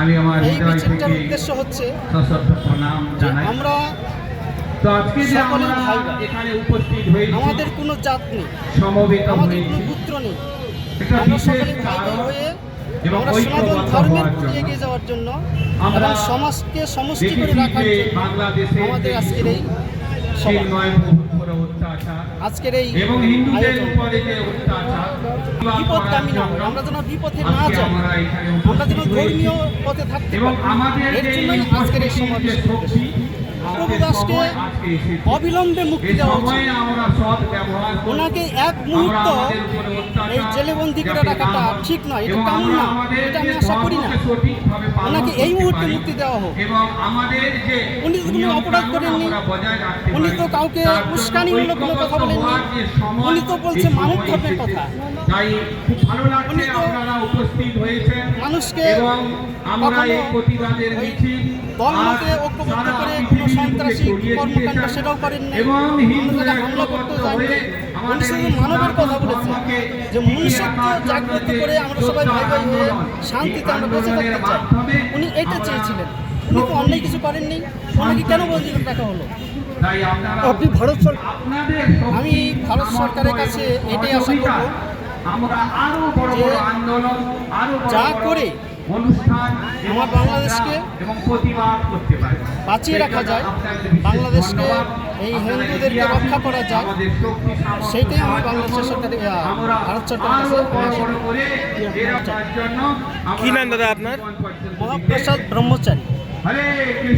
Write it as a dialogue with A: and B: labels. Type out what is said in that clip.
A: আমি আমার
B: এই
A: হৃদয়
B: মিছিলটার
A: থেকে
B: উদ্দেশ্য হচ্ছে
A: সশ্রদ্ধ প্রণাম
B: যে
A: জানাই।
B: আমরা
A: তো আজকে যে
B: সকলেই
A: আমরা
B: ভাই ভাই।
A: এখানে উপস্থিত হয়েছি,
B: আমাদের কোনো জাত নেই,
A: সমবেত
B: আমাদের কোনো
A: হয়েছি
B: পুত্র নেই,
A: একটা
B: আমরা
A: বিশেষ
B: সকলে ভাই ভাই
A: কারণ
B: হয়ে
A: এবং
B: আমরা সনাতন
A: ঐক্যবদ্ধ
B: ধর্মের
A: হওয়ার
B: প্রতি
A: জন্য।
B: এগিয়ে যাওয়ার জন্য
A: আমরা
B: এবং সমাজকে সমষ্টি করে
A: দেখেছি
B: রাখার
A: যে
B: জন্য
A: বাংলাদেশে
B: আমাদের আজকের এই সভা,
A: চিন্ময় প্রভুর উপরে অত্যাচার
B: আজকের এই
A: এবং হিন্দুদের
B: আয়োজন
A: উপরে যে অত্যাচার
B: বিপদগামী না হয়, আমরা যেন বিপথে না
A: আজকে
B: যাই,
A: আমরা এখানে
B: আমরা যেন
A: উপস্থিত হয়েছি।
B: ধর্মীয় পথে থাকতে
A: এবং
B: পারি।
A: আমাদের
B: এর
A: যে
B: জন্যই আজকের এই
A: উপস্থিতির যে
B: সমাবেশ।
A: শক্তি,
B: প্রভু দাসকে
A: আজকে এসেছে।
B: অবিলম্বে মুক্তি
A: এই
B: দেওয়া উচিত।
A: সময়ে আমরা সৎ ব্যবহার করব।
B: ওনাকে এক মুহূর্ত
A: আমরা আমাদের উপরে অত্যাচার
B: এই জেলেবন্দি করে
A: যাতে
B: রাখাটা
A: না হয়
B: ঠিক নয়, এটা
A: এবং
B: কাম্য
A: আমরা
B: না,
A: আমাদের
B: এটা আমি
A: যে
B: আশা করি না।
A: ধর্মকে সঠিকভাবে পালন
B: ওনাকে এই
A: করতে
B: মুহূর্তে
A: পারি
B: মুক্তি দেওয়া হোক।
A: এবং আমাদের যে
B: উনি তো কোনো
A: নিয়ম
B: অপরাধ
A: কানুন
B: করেননি,
A: আমরা বজায় রাখতে
B: উনি
A: পারি।
B: তো কাউকে
A: তার জন্য
B: উস্কানিমূলক কোনো কথা
A: ঐক্যবদ্ধ
B: বলেননি,
A: হওয়ার যে সময়,
B: উনি তো বলছে
A: এই
B: মানব
A: সময়
B: ধর্মের
A: এসেছে।
B: কথা।
A: তাই খুব ভালো লাগছে
B: উনি তো
A: আপনারা উপস্থিত হয়েছেন
B: মানুষকে
A: এবং আমরা
B: কখনো
A: এই প্রতিবাদের
B: ওই
A: মিছিল
B: ধর্মকে
A: আজ
B: ঐক্যবদ্ধ
A: সারা
B: করে কোনো
A: পৃথিবীর বুকে
B: সন্ত্রাসী
A: ছড়িয়ে
B: কর্মকাণ্ড
A: দিতে চান
B: সেটাও করেননি,
A: এবং
B: অন্য
A: হিন্দুরা
B: জায়গায় হামলা করতেও
A: ঐক্যবদ্ধ
B: যাননি।
A: হয়ে
B: উনি
A: আমাদের
B: শুধু
A: এই
B: মানবের কথা
A: সনাতন
B: বলেছেন
A: ধর্মকে
B: যে মনুষ্যত্ব
A: রাখার জন্য
B: জাগ্রত
A: যে
B: করে আমরা সবাই ভাই ভাই হয়ে
A: আন্দোলন,
B: শান্তিতে
A: এই
B: আমরা বেঁচে থাকতে
A: আন্দোলনের
B: চাই।
A: মাধ্যমে
B: উনি এটা
A: আমরা
B: চেয়েছিলেন, উনি তো অন্যায় কিছু করেননি, ওনাকে কেন বন্দি করে রাখা হলো?
A: তাই আপনারা
B: আপনি ভারত সরকার,
A: আপনাদের
B: আমি ভারত সরকারের কাছে এটাই আশা করব
A: আমরা আরো বড়
B: যে
A: বড় আন্দোলন, আরো বড়
B: যা
A: বড়
B: করে
A: অনুষ্ঠান এবং
B: আমার বাংলাদেশকে
A: সংগ্রাম এবং প্রতিবাদ করতে পারি,
B: বাঁচিয়ে রাখা যায়,
A: আপনাদের বিশেষ
B: বাংলাদেশকে
A: ধন্যবাদ।
B: এই
A: আপনারা
B: হিন্দুদেরকে
A: এগিয়ে আসুন,
B: রক্ষা করা যায়,
A: আমাদের শক্তি সামর্থ্য
B: সেইটাই আমি
A: সাহায্য
B: বাংলাদেশের
A: করুন।
B: সরকারের
A: আমরা
B: ভারত সরকারের
A: আরো
B: কাছে
A: বড় বড় করে এর জন্য
C: কি নাম দাদা আপনার?
B: মহাপ্রসাদ ব্রহ্মচারী।
A: হরে কৃষ্ণ।